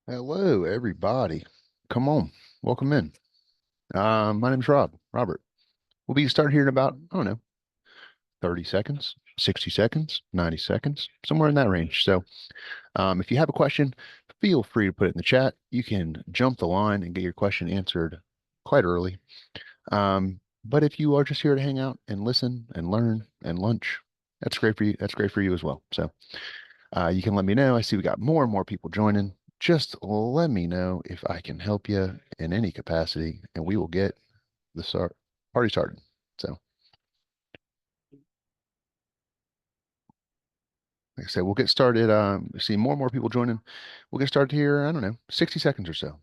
Hello, everybody. Come on, welcome in. My name's Robert. We'll be starting here in about, I don't know, 30 seconds, 60 seconds, 90 seconds, somewhere in that range. So, if you have a question, feel free to put it in the chat. You can jump the line and get your question answered quite early. But if you are just here to hang out and listen and learn and lunch, that's great for you. That's great for you as well. So, you can let me know. I see we got more and more people joining. Just let me know if I can help you in any capacity, and we will get the party started. So, like I said, we'll get started. See more and more people joining. We'll get started here. I don't know, 60 seconds or so.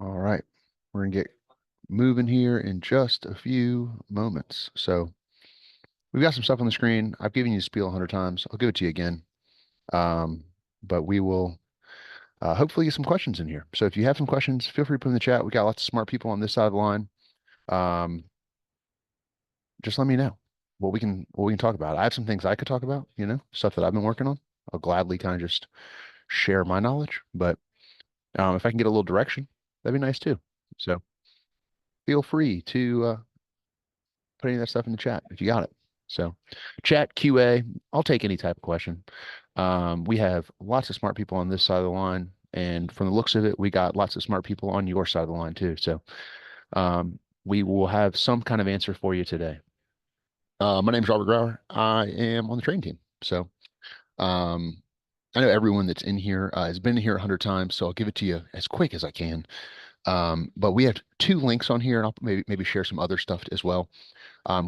All right, we're gonna get moving here in just a few moments. So, we've got some stuff on the screen. I've given you the spiel 100 times. I'll give it to you again. Um, but we will hopefully get some questions in here. So if you have some questions, feel free to put in the chat. We got lots of smart people on this side of the line. Um, just let me know what we can talk about. I have some things I could talk about, stuff that I've been working on. I'll gladly kind of just share my knowledge, but if I can get a little direction, that'd be nice too. So feel free to put any of that stuff in the chat if you got it. So chat QA, I'll take any type of question. We have lots of smart people on this side of the line, and from the looks of it, we got lots of smart people on your side of the line too. So we will have some kind of answer for you today. My name is Robert Grauer. I am on the training team. So um, I know everyone that's in here has been here 100 times, so I'll give it to you as quick as I can. But we have two links on here, and I'll maybe share some other stuff as well.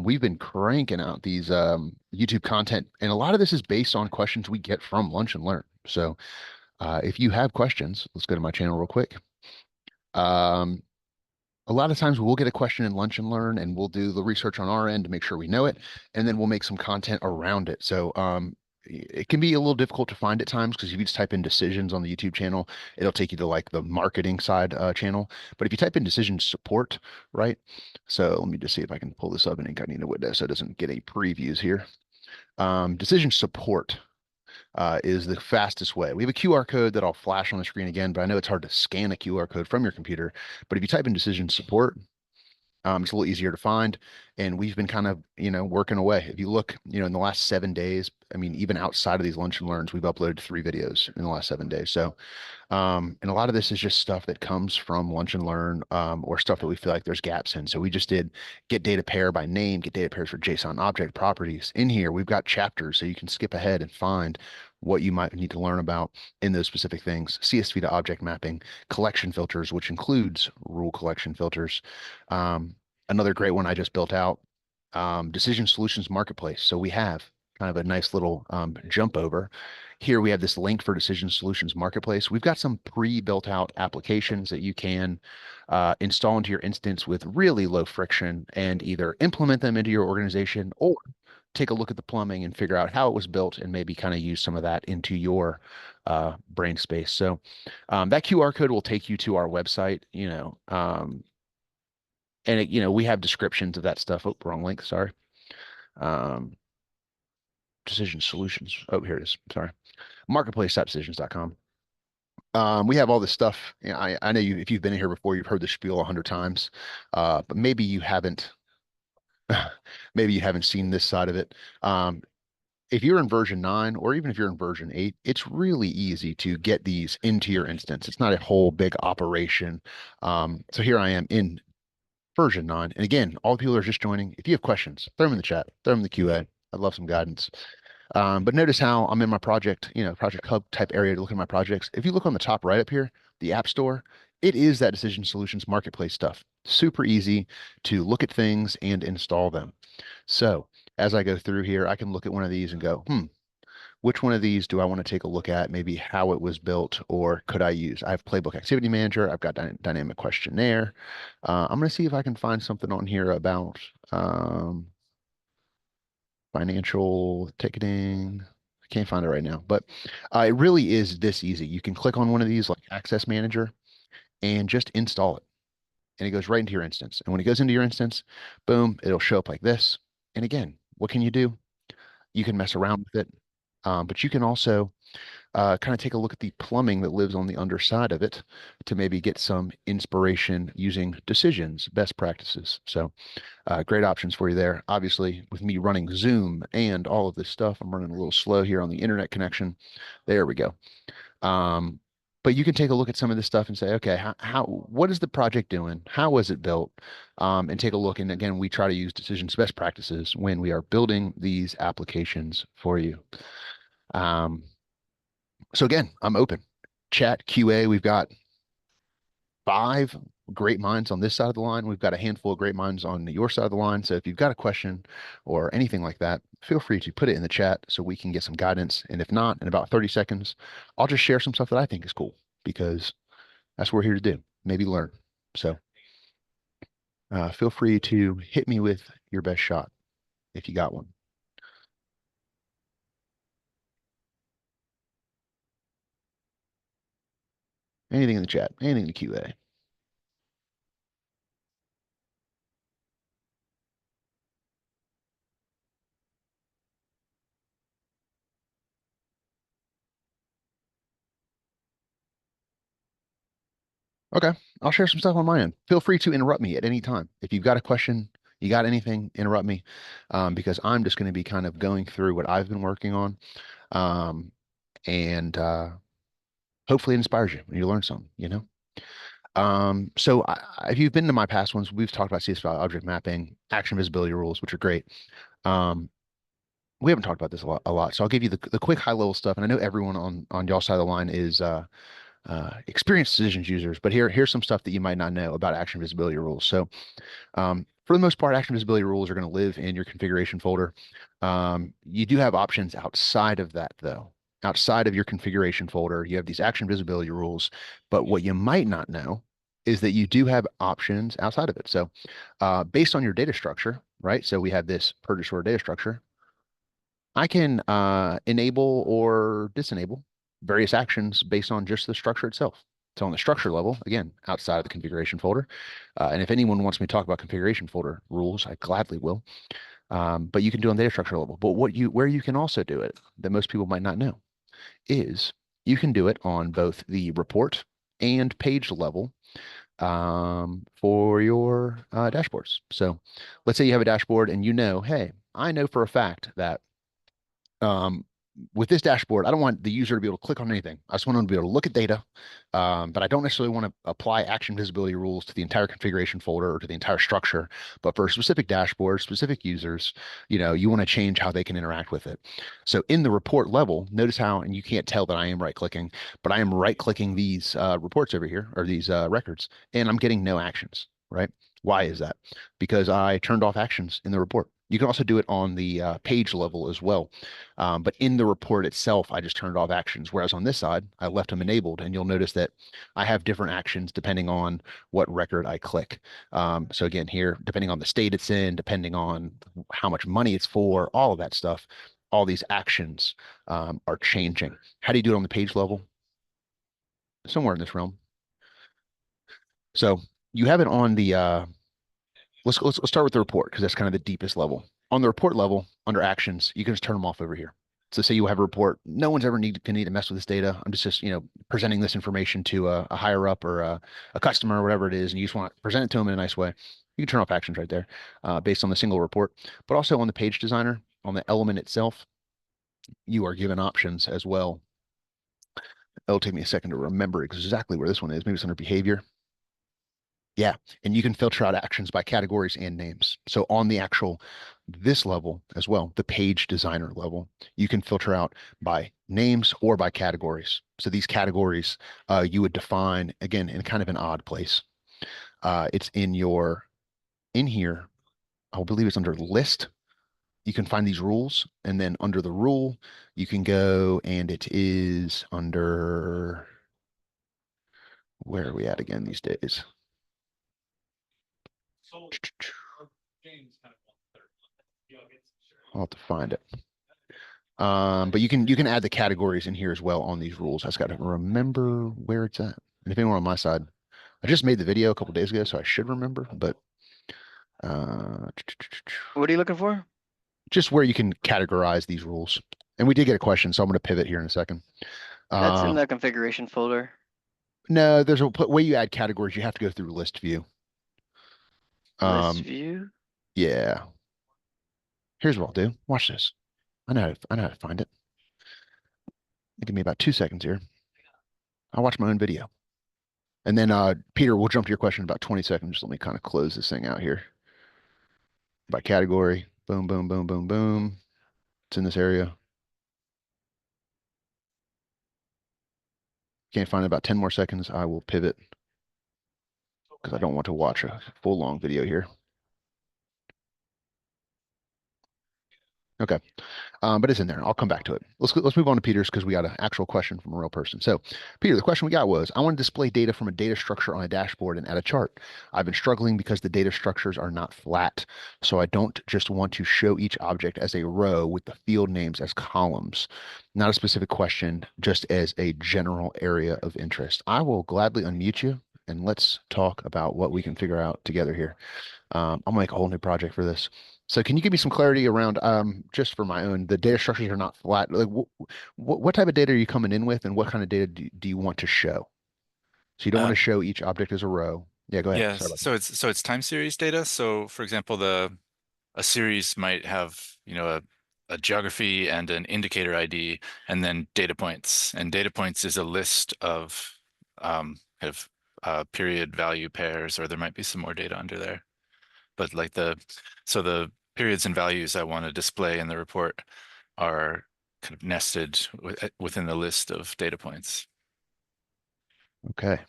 We've been cranking out these YouTube content, and a lot of this is based on questions we get from Lunch and Learn. So if you have questions, let's go to my channel real quick. Um, a lot of times we'll get a question in Lunch and Learn, and we'll do the research on our end to make sure we know it, and then we'll make some content around it. So it can be a little difficult to find at times because if you just type in decisions on the YouTube channel, it'll take you to like the marketing side channel. But if you type in decision support, right? So let me just see if I can pull this up in incognito window so it doesn't get any previews here. Decision support is the fastest way. We have a QR code that I'll flash on the screen again, but I know it's hard to scan a QR code from your computer. But if you type in decision support, it's a little easier to find. And we've been kind of, working away. If you look, in the last 7 days, I mean, even outside of these lunch and learns, we've uploaded 3 videos in the last 7 days. So, and a lot of this is just stuff that comes from lunch and learn, or stuff that we feel like there's gaps in. So we just did get data pair by name, get data pairs for JSON object properties. In here, we've got chapters so you can skip ahead and find what you might need to learn about in those specific things. CSV to object mapping, collection filters, which includes rule collection filters. Another great one I just built out, Decision Solutions Marketplace. So we have kind of a nice little jump over. Here we have this link for Decision Solutions Marketplace. We've got some pre-built out applications that you can install into your instance with really low friction and either implement them into your organization or take a look at the plumbing and figure out how it was built and maybe kind of use some of that into your brain space. So that QR code will take you to our website, and we have descriptions of that stuff. Oh, wrong link. Sorry. Um, Decision Solutions. Oh, here it is. Sorry. Marketplace.decisions.com. We have all this stuff. I know if you've been in here before, you've heard the spiel 100 times, but maybe you haven't. Maybe you haven't seen this side of it. If you're in version 9, or even if you're in version 8, it's really easy to get these into your instance. It's not a whole big operation. So here I am in version 9. And again, all the people that are just joining, if you have questions, throw them in the chat, throw them in the QA. I'd love some guidance. But notice how I'm in my project, project hub type area to look at my projects. If you look on the top right up here, the App Store, it is that Decision Solutions Marketplace stuff. Super easy to look at things and install them. So as I go through here, I can look at one of these and go, which one of these do I want to take a look at? Maybe how it was built, or could I use? I have Playbook Activity Manager. I've got Dynamic Questionnaire. I'm going to see if I can find something on here about um, financial ticketing. I can't find it right now, but it really is this easy. You can click on one of these like Access Manager and just install it. And it goes right into your instance. And when it goes into your instance, boom, it'll show up like this. And again, what can you do? You can mess around with it. But you can also kind of take a look at the plumbing that lives on the underside of it to maybe get some inspiration using decisions, best practices. So great options for you there. Obviously, with me running Zoom and all of this stuff, I'm running a little slow here on the internet connection. There we go. Um, but you can take a look at some of this stuff and say, okay, what is the project doing? How was it built? And take a look. And again, we try to use decisions best practices when we are building these applications for you. Um, so again, I'm open. Chat, QA, we've got 5 great minds on this side of the line. We've got a handful of great minds on your side of the line. So if you've got a question or anything like that, feel free to put it in the chat so we can get some guidance. And if not, in about 30 seconds, I'll just share some stuff that I think is cool because that's what we're here to do. Maybe learn. So feel free to hit me with your best shot if you got one. Anything in the chat, anything in the QA. Okay, I'll share some stuff on my end. Feel free to interrupt me at any time. If you've got a question, you got anything, interrupt me, because I'm just going to be kind of going through what I've been working on, um, and hopefully it inspires you and you learn something. So if you've been to my past ones, we've talked about CSV object mapping, action visibility rules, which are great. Um, we haven't talked about this a lot, so I'll give you the quick high level stuff. And I know everyone on y'all side of the line is experienced decisions users, but here's some stuff that you might not know about action visibility rules. So for the most part, action visibility rules are going to live in your configuration folder. You do have options outside of that, though. Outside of your configuration folder, you have these action visibility rules, but what you might not know is that you do have options outside of it. So based on your data structure, right? So we have this purchase order data structure. I can enable or disable various actions based on just the structure itself. So on the structure level, again, outside of the configuration folder. And if anyone wants me to talk about configuration folder rules, I gladly will. But you can do it on the data structure level. But where you can also do it that most people might not know is you can do it on both the report and page level for your dashboards. So let's say you have a dashboard and hey, I know for a fact that um, with this dashboard, I don't want the user to be able to click on anything. I just want them to be able to look at data, but I don't necessarily want to apply action visibility rules to the entire configuration folder or to the entire structure. But for a specific dashboard, specific users, you want to change how they can interact with it. So in the report level, notice how, and you can't tell that I am right clicking, but I am right clicking these reports over here or these records, and I'm getting no actions, right? Why is that? Because I turned off actions in the report. You can also do it on the page level as well. But in the report itself, I just turned off actions. Whereas on this side, I left them enabled. And you'll notice that I have different actions depending on what record I click. So again, here, depending on the state it's in, depending on how much money it's for, all of that stuff, all these actions are changing. How do you do it on the page level? Somewhere in this realm. So you have it on the let's start with the report because that's kind of the deepest level. On the report level, under actions, you can just turn them off over here. So say you have a report, no one's ever need to mess with this data. I'm just presenting this information to a higher up or a customer or whatever it is, and you just want to present it to them in a nice way. You can turn off actions right there based on the single report, but also on the page designer, on the element itself, you are given options as well. It'll take me a second to remember exactly where this one is. Maybe it's under behavior. Yeah, and you can filter out actions by categories and names. So on the actual this level as well, the page designer level, you can filter out by names or by categories. So these categories you would define again in kind of an odd place. It's in here, I believe it's under list. You can find these rules, and then under the rule, you can go and it is under, where are we at again these days? I'll have to find it. But you can add the categories in here as well on these rules. I just got to remember where it's at. And if anyone on my side, I just made the video a couple days ago, so I should remember. But uh, What are you looking for? just where you can categorize these rules. And we did get a question, so I'm going to pivot here in a second. That's in Uh, the configuration folder. no, there's a way you add categories. You have to go through list view. List Um, view. yeah. Here's what I'll do. Watch this. I know how to find it. Give me about 2 seconds here. I'll watch my own video. And then Peter, we'll jump to your question in about 20 seconds. Just let me kind of close this thing out here. By category. Boom, boom, boom, boom, boom. It's in this area. Can't find it about 10 more seconds. I will pivot because I don't want to watch a full long video here. Okay. But it's in there. I'll come back to it. Let's move on to Peter's because we got an actual question from a real person. So, Peter, the question we got was, I want to display data from a data structure on a dashboard and add a chart. I've been struggling because the data structures are not flat. So I don't just want to show each object as a row with the field names as columns. Not a specific question, just as a general area of interest. I will gladly unmute you and let's talk about what we can figure out together here. I'll make a whole new project for this. So can you give me some clarity around just for my own, the data structures are not flat. Like what type of data are you coming in with and what kind of data do you want to show? So you don't want to Um, show each object as a row. Yeah, go ahead. yeah, Sorry about so it's time series data. So for example, the a series might have, a geography and an indicator ID and then data points. And data points is a list of kind of period value pairs, or there might be some more data under there. But like so the periods and values I want to display in the report are kind of nested within the list of data points. that. Okay.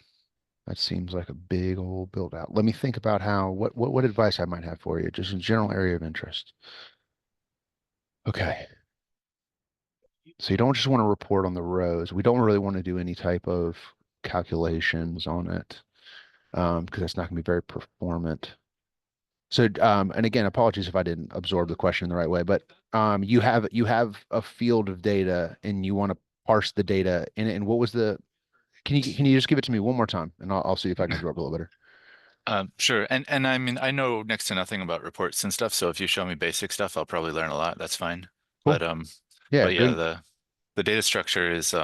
That seems like a big old build out. Let me think about how what advice I might have for you, just in general area of interest. Okay. So you don't just want to report on the rows. We don't really want to do any type of calculations on it because that's not going to be very performant. So, and again, apologies if I didn't absorb the question the right way, but you have a field of data and you want to parse the data. And what was the? Can you just give it to me one more time, and I'll see if I can absorb it a little better. Sure. And I mean, I know next to nothing about reports and stuff, so if you show me basic stuff, I'll probably learn a lot. That's fine. Cool. But Yeah. but yeah, Bring. the data structure is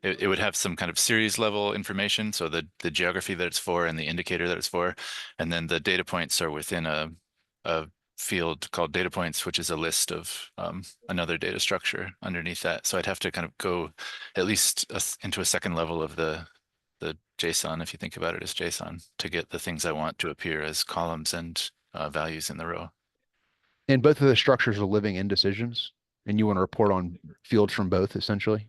it would have some kind of series level information, so the geography that it's for and the indicator that it's for, and then the data points are within a field called data points, which is a list of another data structure underneath that. So I'd have to kind of go at least into a second level of the JSON, if you think about it as JSON, to get the things I want to appear as columns and values in the row. And both of the structures are living indecisions, and you want to report on fields from both, essentially.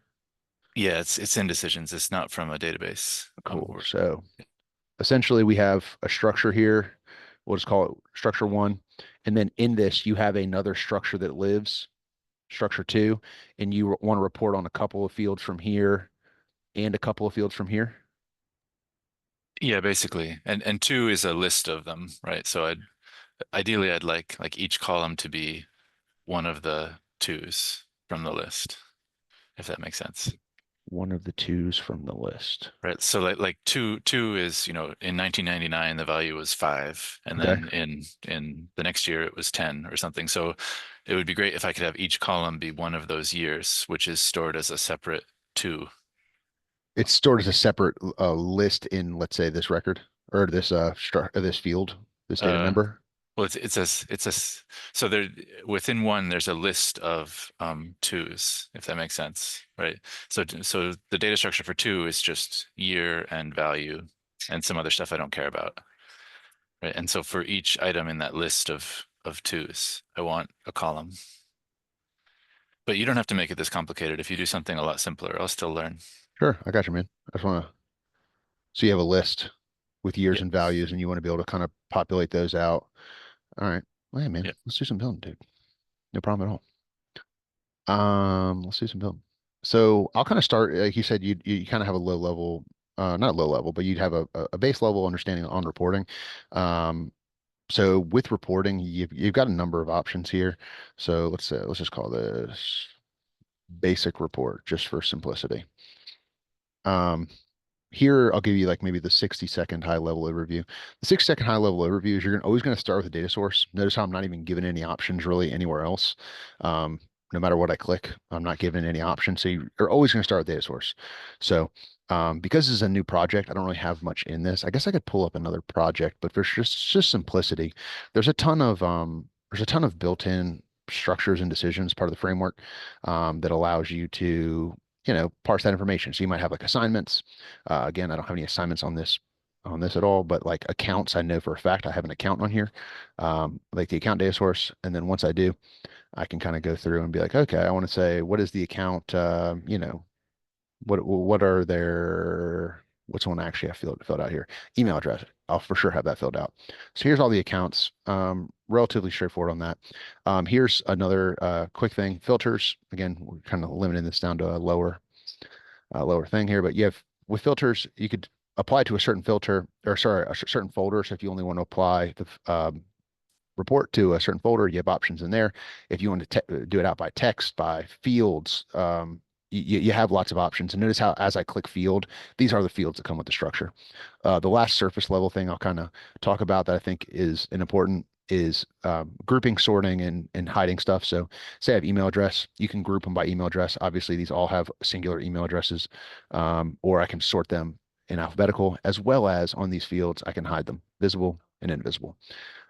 Yeah, it's indecisions. It's not from a database. Cool. So essentially, we have a structure here. We'll just call it structure one, and then in this, you have another structure that lives, structure two, and you want to report on a couple of fields from here and a couple of fields from here. Yeah, basically. And two is a list of them, right? So ideally I'd like each column to be one of the twos from the list, if that makes sense. One of the twos from the list. Right. So like two is, in 1999 the value was 5, and Okay. then in the next year it was 10 or something. So it would be great if I could have each column be one of those years, which is stored as a separate 2. It's stored as a separate list in, let's say, this record or this field, this data Uh, member. well, so there within one there's a list of twos, if that makes sense, right? So the data structure for 2 is just year and value and some other stuff I don't care about. right? And so for each item in that list of twos, I want a column. But you don't have to make it this complicated. If you do something a lot simpler, I'll still learn. Sure, I got you, man. I just want to, so you have a list with years Yep. and values, and you want to be able to kind of populate those out. All right. Well, yeah, man, Yep. let's do some building, dude. No problem at all. Let's do some building. So I'll kind of start, like you said, you kind of have a low level, not low level, but you'd have a base level understanding on reporting. Um, so with reporting, you've got a number of options here. So let's just call this basic report just for simplicity. Um, Here, I'll give you like maybe the 60-second high level overview. The 60-second high level overview is you're always going to start with a data source. Notice how I'm not even given any options really anywhere else. Um, no matter what I click, I'm not given any options. So you're always going to start with data source. So because this is a new project, I don't really have much in this. I guess I could pull up another project, but for just simplicity, there's a ton of built-in structures and decisions part of the framework that allows you to parse that information. So you might have like assignments. Again, I don't have any assignments on this at all, but like accounts, I know for a fact I have an account on here, like the account data source. And then once I do, I can kind of go through and be like, okay, I want to say, what is the account, what are their, what's one I actually have filled out here? Email address. I'll for sure have that filled out. So here's all the accounts, relatively straightforward on that. Here's another quick thing, filters. Again, we're kind of limiting this down to a lower thing here, but you have with filters, you could apply to a certain filter or sorry, a certain folder. So if you only want to apply the report to a certain folder, you have options in there. If you want to do it out by text, by fields, you have lots of options. And notice how as I click field, these are the fields that come with the structure. The last surface level thing I'll kind of talk about that I think is an important is grouping, sorting, and hiding stuff. So say I have email address, you can group them by email address. Obviously, these all have singular email addresses, or I can sort them in alphabetical, as well as on these fields, I can hide them, visible and invisible.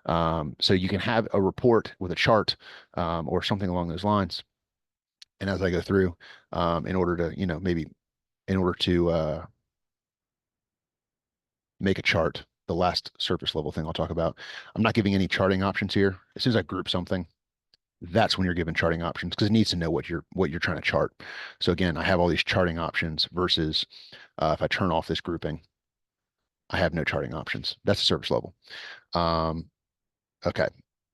So you can have a report with a chart or something along those lines. And as I go through, in order to, maybe in order to make a chart, the last surface level thing I'll talk about, I'm not giving any charting options here. As soon as I group something, that's when you're given charting options because it needs to know what you're trying to chart. So again, I have all these charting options versus if I turn off this grouping, I have no charting options. That's the surface level. Okay,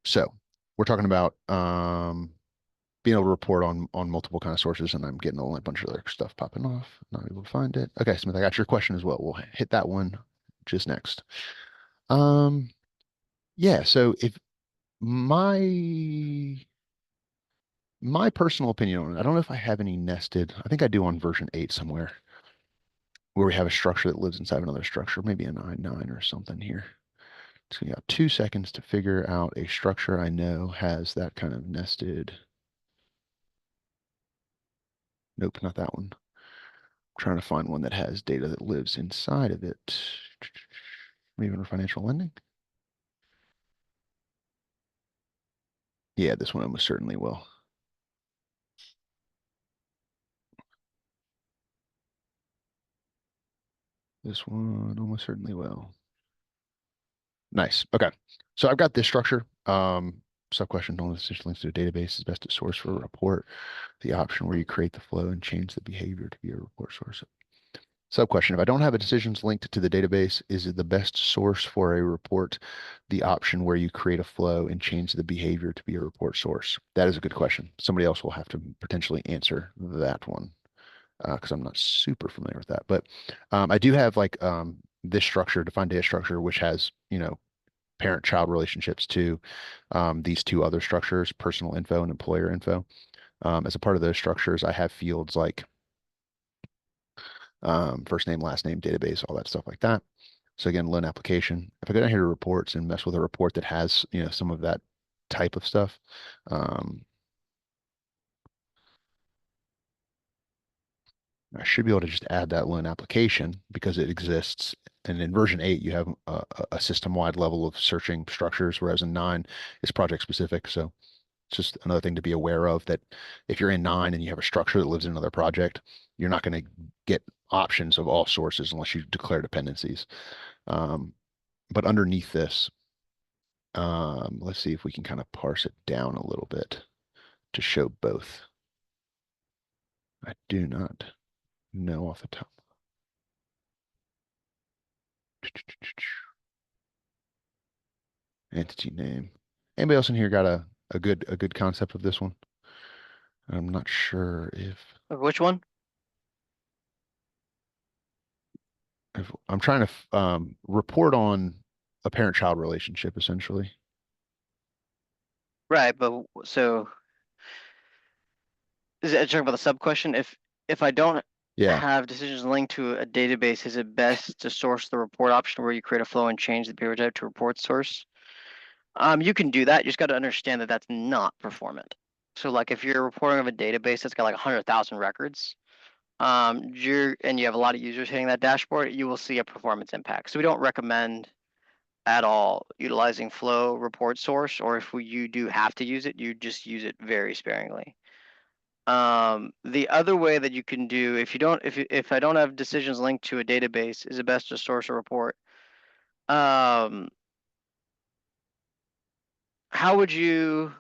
so we're talking about being able to report on multiple kind of sources, and I'm getting a bunch of other stuff popping off. Not able to find it. Okay, Smith, I got your question as well. We'll hit that one just next. Yeah. So if my personal opinion on it, I don't know if I have any nested. I think I do on version 8 somewhere, where we have a structure that lives inside of another structure, maybe a 9.9 or something here. So you got 2 seconds to figure out a structure I know has that kind of nested. Nope, not that one. I'm trying to find one that has data that lives inside of it. Maybe under financial lending. Yeah, this one almost certainly will. This one almost certainly will. Nice. Okay. So I've got this structure. Sub question, don't assist links to a database is best to source for a report. The option where you create the flow and change the behavior to be a report source. Sub question, if I don't have a decisions linked to the database, is it the best source for a report? The option where you create a flow and change the behavior to be a report source. That is a good question. Somebody else will have to potentially answer that one because I'm not super familiar with that. But I do have like this structure, defined data structure, which has, parent-child relationships to these two other structures, personal info and employer info. As a part of those structures, I have fields like first name, last name, database, all that stuff like that. So again, loan application. If I go down here to reports and mess with a report that has, some of that type of stuff, I should be able to just add that loan application because it exists. And in version 8, you have a system-wide level of searching structures, whereas in 9, it's project specific. So it's just another thing to be aware of that if you're in 9 and you have a structure that lives in another project, you're not going to get options of all sources unless you declare dependencies. But underneath this, Let's see if we can kind of parse it down a little bit to show both. I do not know off the top. Entity name. Anybody else in here got a good concept of this one? I'm not sure Which one? if I'm trying to report on a parent-child relationship essentially. Right, but so is it talking about the sub question? If I don't Yeah. have decisions linked to a database, is it best to source the report option where you create a flow and change the behavior type to report source? You can do that. You just got to understand that that's not performant. So like if you're reporting of a database that's got like 100,000 records, and you have a lot of users hitting that dashboard, you will see a performance impact. So we don't recommend at all utilizing flow report source, or if you do have to use it, you just use it very sparingly. The other way that you can do, if I don't have decisions linked to a database, is it best to source a report? How would you?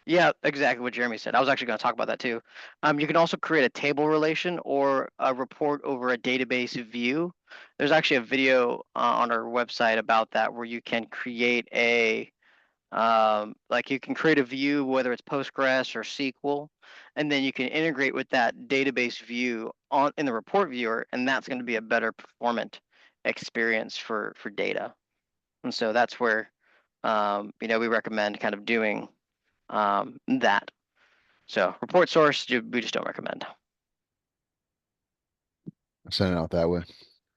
Yeah, exactly what Jeremy said. I was actually going to talk about that too. You can also create a table relation or a report over a database view. There's actually a video on our website about that where you can create a like you can create a view, whether it's Postgres or SQL, and then you can integrate with that database view in the report viewer, and that's going to be a better performant experience for data. And so that's where we recommend kind of doing that. So report source, we just don't recommend. I sent it out that way.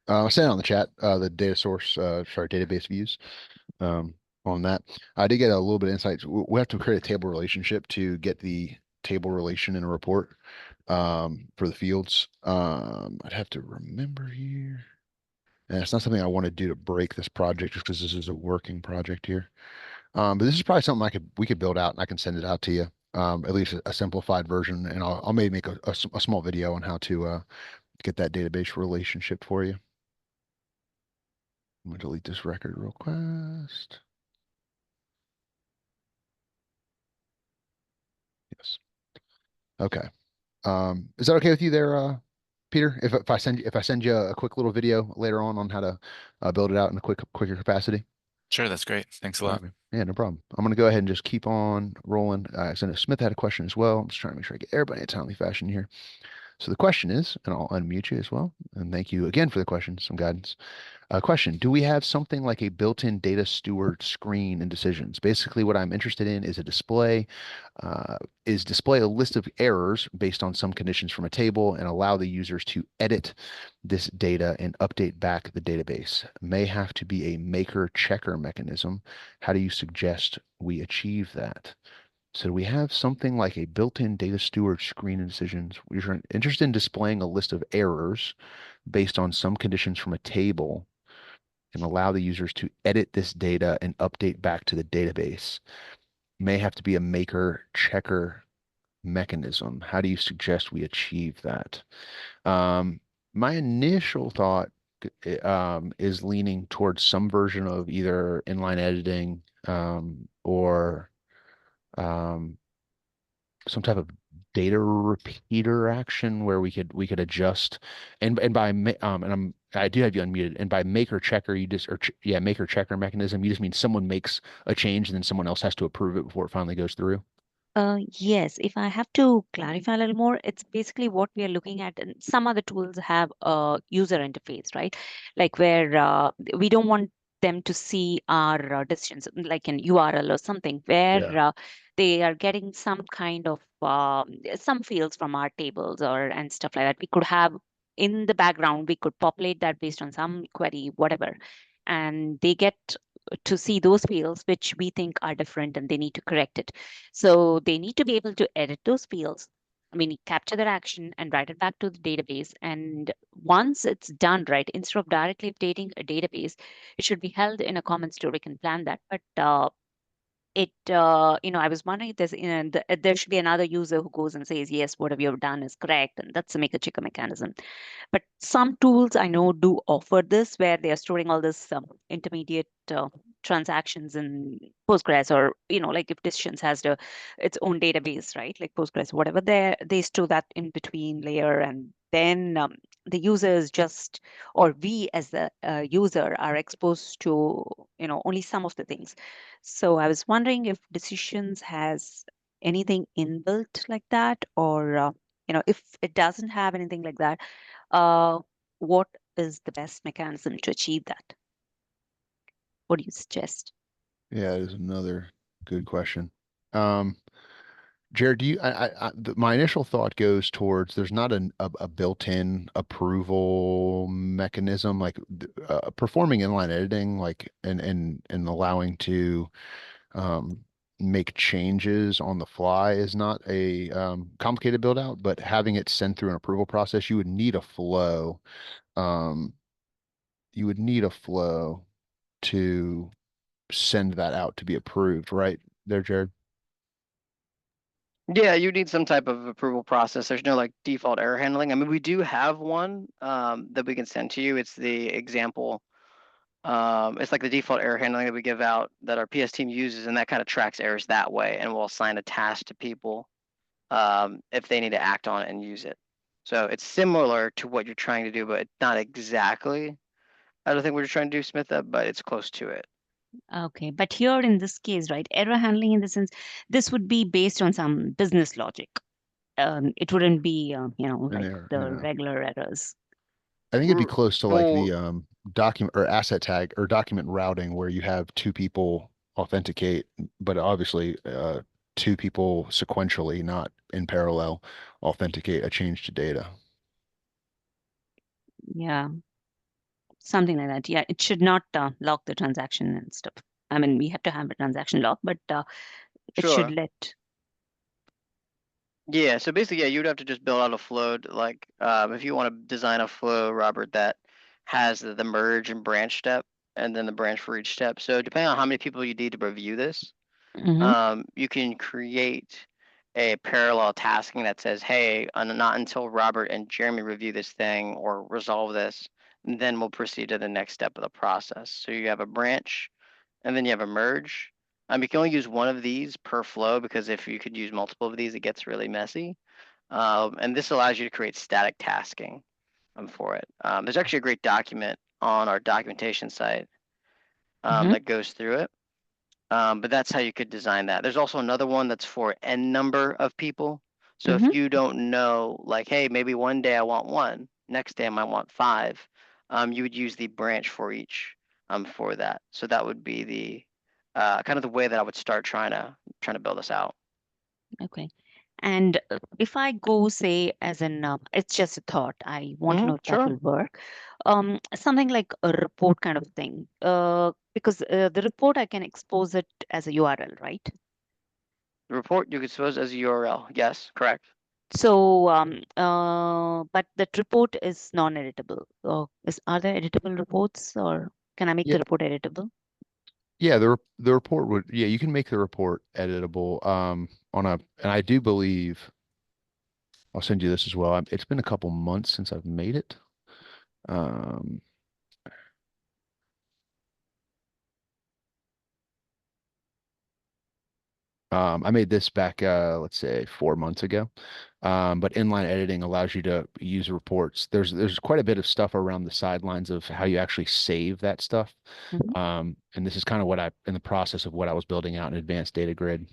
I sent it on the chat, the data source, sorry, database views on that. I did get a little bit of insights. We have to create a table relationship to get the table relation in a report for the fields. I'd have to remember here. And it's not something I want to do to break this project just because this is a working project here. But this is probably something we could build out and I can send it out to you. At least a simplified version, and I'll maybe make a small video on how to get that database relationship for you. I'm gonna delete this record request. Yes. Okay. Is that okay with you there, Peter? If I send you a quick little video later on how to build it out in a quicker capacity? Sure, that's great. Thanks a All lot. right. Yeah, no problem. I'm gonna go ahead and just keep on rolling. Senator Smith had a question as well. I'm just trying to make sure I get everybody in a timely fashion here. So the question is, and I'll unmute you as well. And thank you again for the question, some guidance. Question, do we have something like a built-in data steward screen in decisions? Basically, what I'm interested in is display a list of errors based on some conditions from a table and allow the users to edit this data and update back the database. May have to be a maker checker mechanism. How do you suggest we achieve that? So we have something like a built-in data steward screen in decisions. We're interested in displaying a list of errors based on some conditions from a table and allow the users to edit this data and update back to the database. May have to be a maker checker mechanism. How do you suggest we achieve that? My initial thought is leaning towards some version of either inline editing or some type of data repeater action where we could adjust and I do have you unmuted, and by maker checker maker checker mechanism you just mean someone makes a change and then someone else has to approve it before it finally goes through. Yes, if I have to clarify a little more, it's basically what we are looking at. And some other tools have a user interface, right? Like where we don't want them to see our decisions, like an URL or something, where Yeah. they are getting some kind of some fields from our tables and stuff like that. We could have in the background, we could populate that based on some query, whatever, and they get to see those fields which we think are different and they need to correct it. So they need to be able to edit those fields. I mean, capture their action and write it back to the database. And once it's done, right, instead of directly updating a database, it should be held in a common store. We can plan that. But I was wondering if there should be another user who goes and says, yes, whatever you've done is correct. And that's a make a checker mechanism. But some tools I know do offer this where they are storing all this intermediate transactions in Postgres, or like if Decisions has its own database, right? Like Postgres, whatever, they store that in between layer, and then the users just, or we as the user are exposed to only some of the things. So I was wondering if Decisions has anything inbuilt like that, or if it doesn't have anything like that, what is the best mechanism to achieve that? What do you suggest? Yeah, it is another good question. Jared, do you, my initial thought goes towards there's not a built-in approval mechanism like performing inline editing, like and allowing to um, make changes on the fly is not a complicated build out, but having it sent through an approval process, you would need a flow. Um, you would need a flow to send that out to be approved, right there, Jared? Yeah, you need some type of approval process. There's no like default error handling. I mean, we do have one that we can send to you. It's the example. It's like the default error handling that we give out that our PS team uses, and that kind of tracks errors that way, and we'll assign a task to people if they need to act on it and use it. So it's similar to what you're trying to do, but not exactly. I don't think we're trying to do Smith up, but it's close to it. Okay, but here in this case, right, error handling in the sense, this would be based on some business logic. It wouldn't be, An like error, the yeah. regular errors. I think it'd be close to like Well, the document or asset tag or document routing where you have two people authenticate, but obviously two people sequentially, not in parallel, authenticate a change to data. Yeah, something like that. Yeah, it should not lock the transaction and stuff. I mean, we have to have a transaction lock, but it should sure. let. Yeah, so basically, yeah, you'd have to just build out a flow like if you want to design a flow, Robert, that has the merge and branch step and then the branch for each step. So depending on how many people you need to review this, Mm-hmm, you can create a parallel tasking that says, hey, not until Robert and Jeremy review this thing or resolve this, then we'll proceed to the next step of the process. So you have a branch and then you have a merge. You can only use one of these per flow because if you could use multiple of these, it gets really messy. And this allows you to create static tasking for it. There's actually a great document on our documentation site mm-hmm, that goes through it. But that's how you could design that. There's also another one that's for n number of people. So mm-hmm. if you don't know, like, hey, maybe one day I want one, next day I might want five, you would use the branch for each for that. So that would be the kind of the way that I would start trying to build this out. Okay. And if I go, say, as an, it's just a thought, I want to know if that Sure. will work. Something like a report kind of thing. Because the report, I can expose it as a URL, right? The report you could suppose as a URL. Yes, correct. So, but that report is non-editable. Are there editable reports, or can I make Yeah, the report editable? yeah, the report would, yeah, you can make the report editable on a, and I do believe I'll send you this as well. It's been a couple months since I've made it. Um, I made this back, let's say 4 months ago. But inline editing allows you to use reports. There's quite a bit of stuff around the sidelines of how you actually save that stuff. Mhm. And this is kind of what in the process of what I was building out in Advanced Data Grid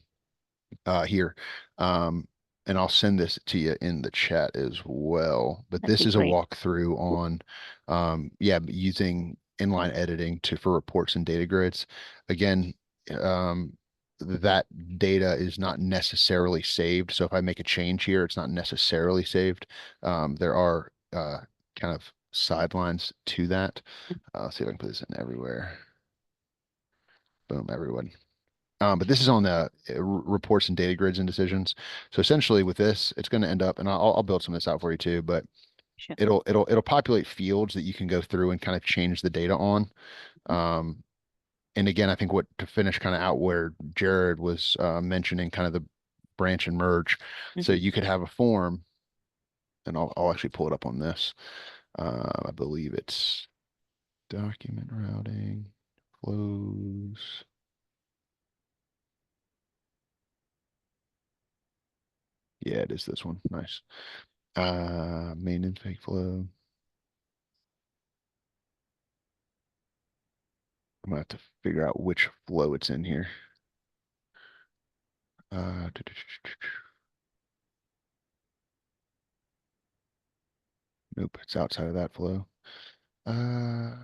here. And I'll send this to you in the chat as well. But That'd this be is a great. walkthrough on, yeah, using inline editing for reports and data grids. Again, that data is not necessarily saved. So if I make a change here, it's not necessarily saved. There are kind of sidelines to that. Let's see if I can put this in everywhere. Boom, everyone. But this is on the reports and data grids and decisions. So essentially with this, it's going to end up, and I'll build some of this out for you too, but Sure. it'll populate fields that you can go through and kind of change the data on. And again, I think to finish kind of out where Jared was mentioning kind of the branch and merge. So Mhm. you could have a form, and I'll actually pull it up on this. I believe it's document routing. flows. Yeah, it is this one. Nice. Main intake flow. I'm gonna have to figure out which flow it's in here. Nope, it's outside of that flow. I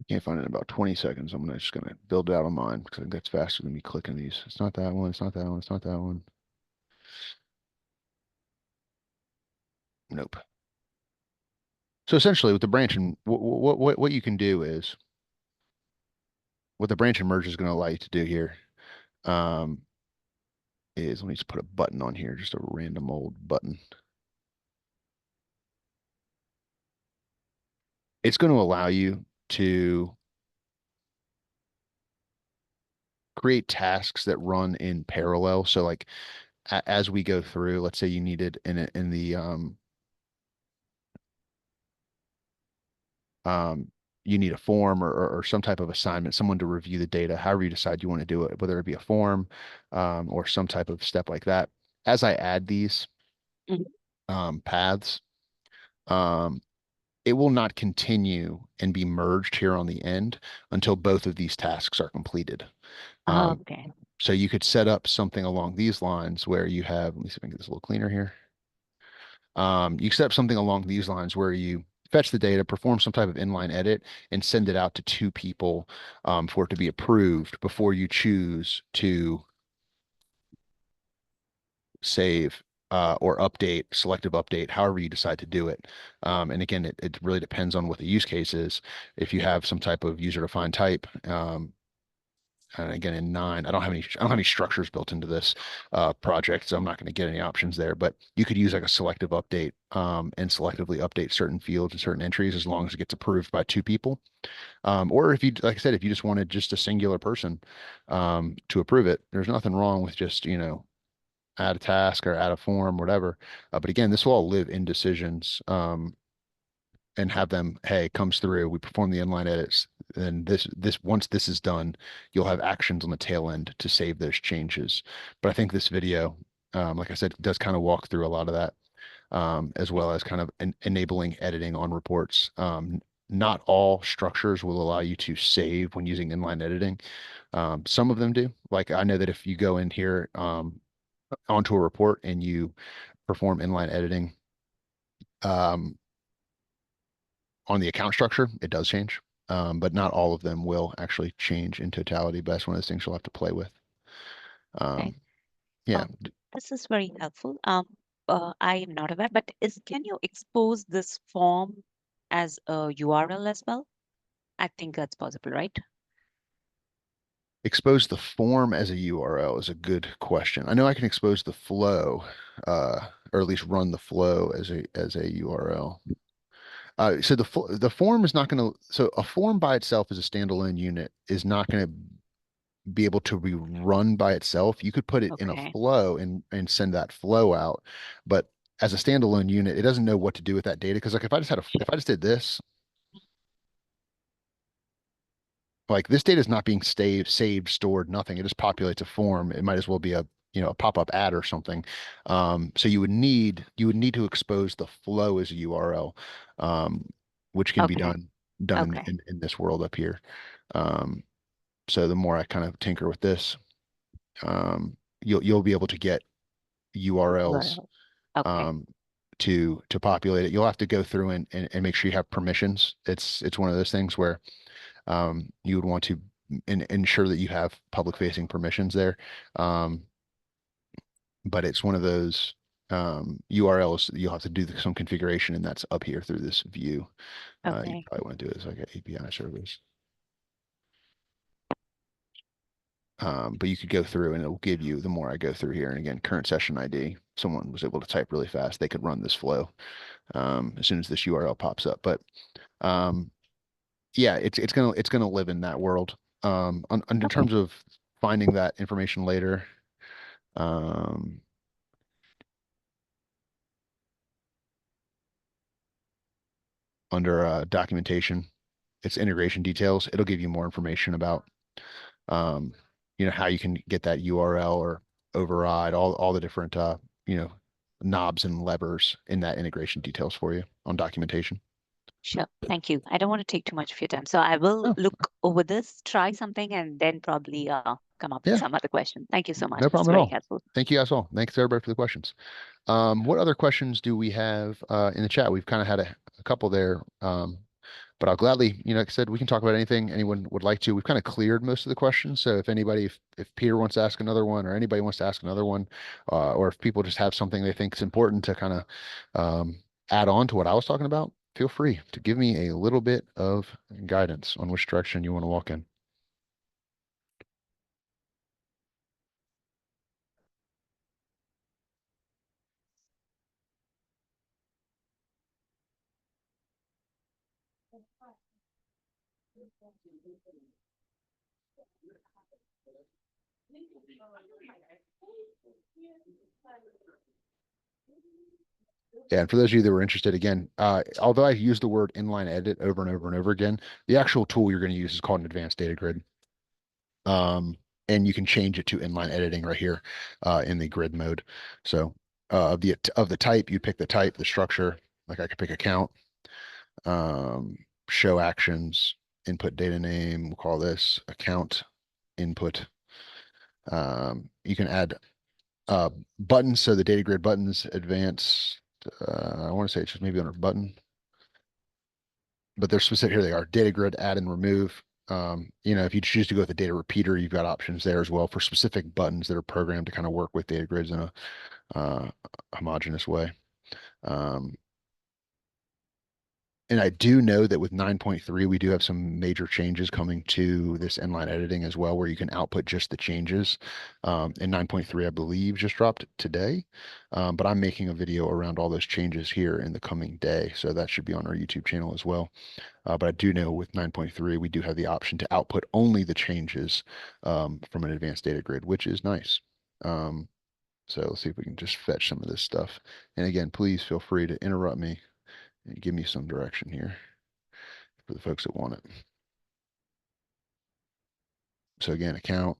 can't find it in about 20 seconds. I'm just gonna build it out on mine because I think that's faster than me clicking these. It's not that one. It's not that one. It's not that one. Nope. So essentially, with the branch and what you can do is what the branch and merge is going to allow you to do here um, is let me just put a button on here, just a random old button. It's going to allow you to create tasks that run in parallel. So like as we go through, let's say you needed in the you need a form or some type of assignment, someone to review the data, however you decide you want to do it, whether it be a form or some type of step like that. As I add these paths, it will not continue and be merged here on the end until both of these tasks are completed. Okay. So you could set up something along these lines where you have, let me see if I can get this a little cleaner here. You set up something along these lines where you fetch the data, perform some type of inline edit, and send it out to two people for it to be approved before you choose to save or update, selective update, however you decide to do it. And again, it really depends on what the use case is. If you have some type of user-defined type, and again, in 9, I don't have any structures built into this project, so I'm not going to get any options there. But you could use like a selective update and selectively update certain fields and certain entries as long as it gets approved by two people. Or if you, like I said, if you just wanted just a singular person to approve it, there's nothing wrong with just, add a task or add a form, whatever. But again, this will all live in decisions and have them, hey, comes through, we perform the inline edits. And once this is done, you'll have actions on the tail end to save those changes. But I think this video, like I said, does kind of walk through a lot of that, as well as kind of enabling editing on reports. Not all structures will allow you to save when using inline editing. Some of them do. Like I know that if you go in here onto a report and you perform inline editing on the account structure, it does change. But not all of them will actually change in totality. But that's one of those things you'll have to play with. Okay. Yeah. This is very helpful. I am not aware, but can you expose this form as a URL as well? I think that's possible, right? Expose the form as a URL is a good question. I know I can expose the flow, or at least run the flow as a URL. So the form is not going to, so a form by itself as a standalone unit is not going to be able to be run by itself. You could put it in a Okay. flow and send that flow out, but as a standalone unit, it doesn't know what to do with that data. Because like if I just did this, like this data is not being saved, stored, nothing. It just populates a form. It might as well be a a pop-up ad or something. So you would need to expose the flow as a URL, which can be Okay. done Okay. in this world up here. So the more I kind of tinker with this, you'll be able to get URLs URL. Okay. to populate it. You'll have to go through and make sure you have permissions. It's one of those things where you would want to ensure that you have public facing permissions there. But it's one of those URLs that you'll have to do some configuration, and that's up here through this view. You Okay. probably want to do it as like an API service. But you could go through and it will give you, the more I go through here, and again, current session ID, someone was able to type really fast, they could run this flow as soon as this URL pops up. But yeah, it's gonna live in that world. In terms of finding that information later, Um, under documentation, it's integration details. It'll give you more information about, um, how you can get that URL or override all the different, knobs and levers in that integration details for you on documentation. Sure. Thank you. I don't want to take too much of your time. So I will Oh, look over this, try something, and then probably come up with yeah, some other question. Thank you so much. no It's problem at very all. helpful. Thank you guys all. Thanks everybody for the questions. What other questions do we have in the chat? We've kind of had a couple there. But I'll gladly, like I said, we can talk about anything anyone would like to. We've kind of cleared most of the questions. So if anybody, if Peter wants to ask another one or anybody wants to ask another one, or if people just have something they think is important to kind of add on to what I was talking about, feel free to give me a little bit of guidance on which direction you want to walk in. Yeah, and for those of you that were interested, again, although I use the word inline edit over and over and over again, the actual tool you're going to use is called an advanced data grid. And you can change it to inline editing right here in the grid mode. So of the type, you pick the type, the structure. Like I could pick account, show actions, input data name. We'll call this account input. You can add buttons. So the data grid buttons, advanced. I want to say it's just maybe under button, but they're specific. Here they are: data grid, add and remove. If you choose to go with the data repeater, you've got options there as well for specific buttons that are programmed to kind of work with data grids in a homogeneous way. And I do know that with 9.3, we do have some major changes coming to this inline editing as well, where you can output just the changes. And 9.3, I believe, just dropped today. But I'm making a video around all those changes here in the coming day. So that should be on our YouTube channel as well. But I do know with 9.3, we do have the option to output only the changes from an advanced data grid, which is nice. So let's see if we can just fetch some of this stuff. And again, please feel free to interrupt me and give me some direction here for the folks that want it. So again, account,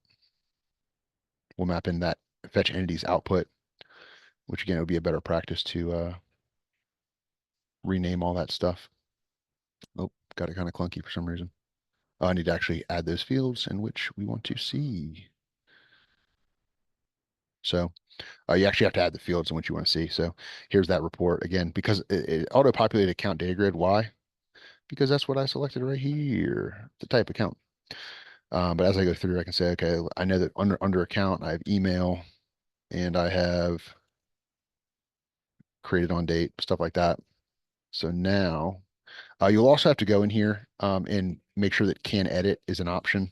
we'll map in that fetch entities output, which again, would be a better practice to rename all that stuff. Oh, got it kind of clunky for some reason. I need to actually add those fields in which we want to see. So you actually have to add the fields in which you want to see. So here's that report again, because it auto-populated account data grid. Why? Because that's what I selected right here, the type account. But as I go through, I can say, okay, I know that under account, I have email and I have created on date, stuff like that. So now you'll also have to go in here and make sure that can edit is an option.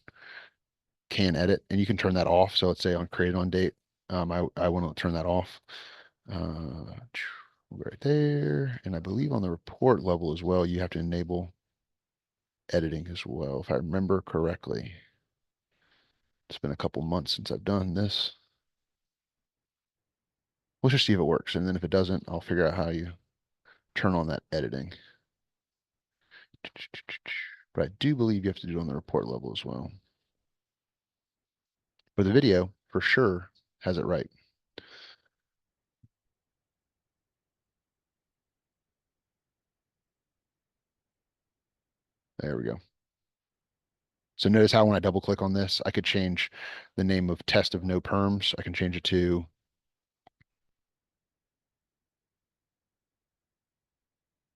Can edit, and you can turn that off. So let's say on created on date, I want to turn that off. Right there. And I believe on the report level as well, you have to enable editing as well, if I remember correctly. It's been a couple months since I've done this. Let's just see if it works. And then if it doesn't, I'll figure out how you turn on that editing. But I do believe you have to do it on the report level as well. But the video for sure has it right. There we go. So notice how when I double click on this, I could change the name of test of no perms. I can change it to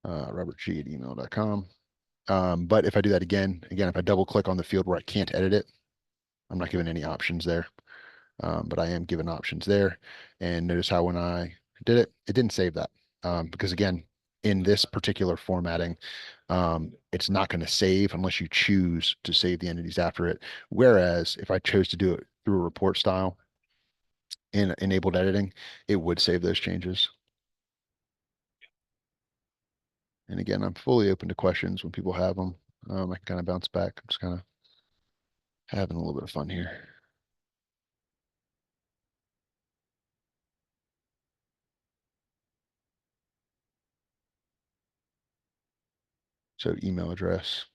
robertg@email.com. But if I do that again, if I double click on the field where I can't edit it, I'm not given any options there. But I am given options there. And notice how when I did it, it didn't save that. Because again, in this particular formatting, it's not going to save unless you choose to save the entities after it. Whereas if I chose to do it through a report style in enabled editing, it would save those changes. And again, I'm fully open to questions when people have them. I can kind of bounce back. I'm just kind of having a little bit of fun here. So email address,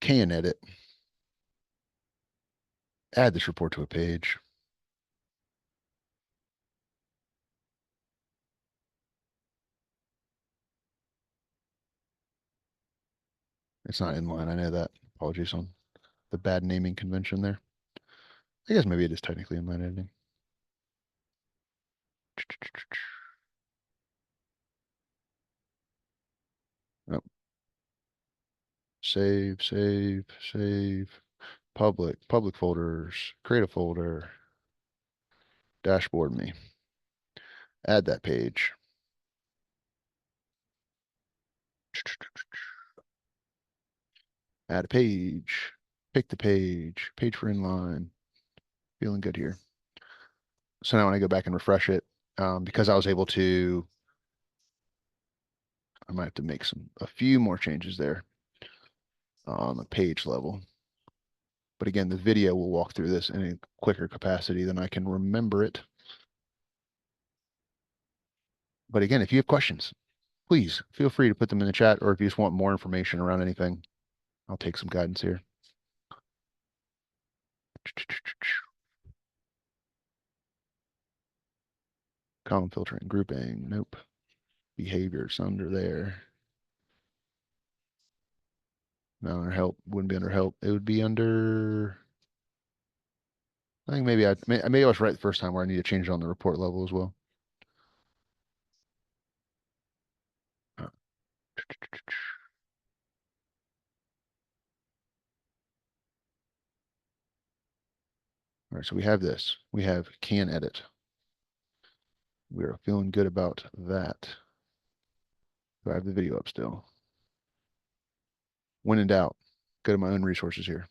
can edit, add this report to a page. It's not inline, I know that. Apologies on the bad naming convention there. I guess maybe it is technically inline editing. Oh. Save, save, save. Public folders, create a folder, dashboard me. Add that page. Add a page. Pick the page. Page for inline. Feeling good here. So now when I go back and refresh it, because I was able to, I might have to make a few more changes there on the page level. But again, the video will walk through this in a quicker capacity than I can remember it. But again, if you have questions, please feel free to put them in the chat, or if you just want more information around anything, I'll take some guidance here. Column filtering, grouping, nope. Behaviors under there. No, under help, wouldn't be under help. It would be under, I think maybe maybe I was right the first time where I need to change it on the report level as well. All right, so we have this. We have can edit. We are feeling good about that. Do I have the video up still? When in doubt, go to my own resources here.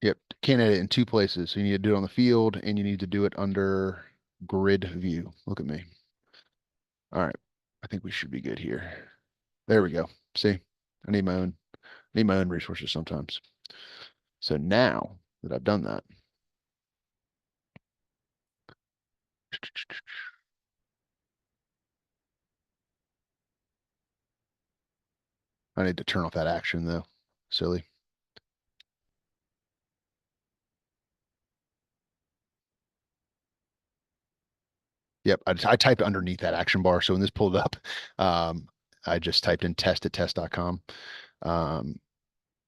Yep, can edit in two places. So you need to do it on the field and you need to do it under grid view. Look at me. All right, I think we should be good here. There we go. See, I need my own resources sometimes. So now that I've done that, I need to turn off that action though. Silly. Yep, I typed underneath that action bar. So when this pulled up, I just typed in test at test.com. I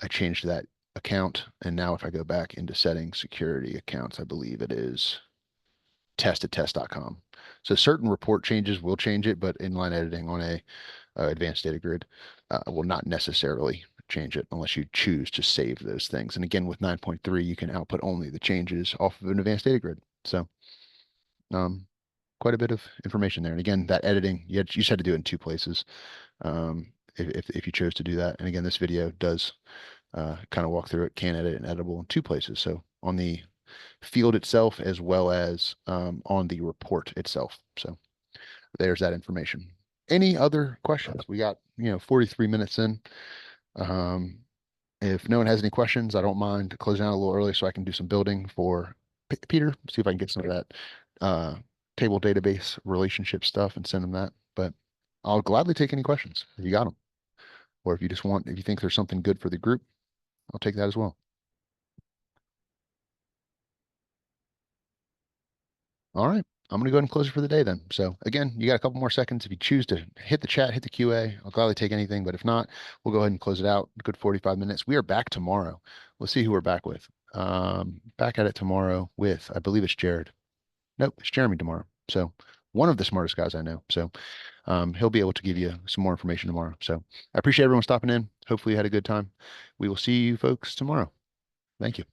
changed that account. And now if I go back into settings, security accounts, I believe it is test at test.com. So certain report changes will change it, but inline editing on a advanced data grid will not necessarily change it unless you choose to save those things. And again, with 9.3, you can output only the changes off of an advanced data grid. So quite a bit of information there. And again, that editing, you just had to do it in two places if you chose to do that. And again, this video does kind of walk through it, can edit and editable in two places. So on the field itself, as well as on the report itself. So there's that information. Any other questions? We got, 43 minutes in. If no one has any questions, I don't mind closing out a little early so I can do some building for Peter, see if I can get some of that table database relationship stuff and send them that. But I'll gladly take any questions if you got them. Or if you think there's something good for the group, I'll take that as well. All right. I'm going to go ahead and close it for the day then. So again, you got a couple more seconds. If you choose to hit the chat, hit the QA, I'll gladly take anything. But if not, we'll go ahead and close it out. A good 45 minutes. We are back tomorrow. We'll see who we're back with. Back at it tomorrow with, I believe it's Jared. Nope, it's Jeremy tomorrow. So one of the smartest guys I know. So he'll be able to give you some more information tomorrow. So I appreciate everyone stopping in. Hopefully you had a good time. We will see you folks tomorrow. Thank you.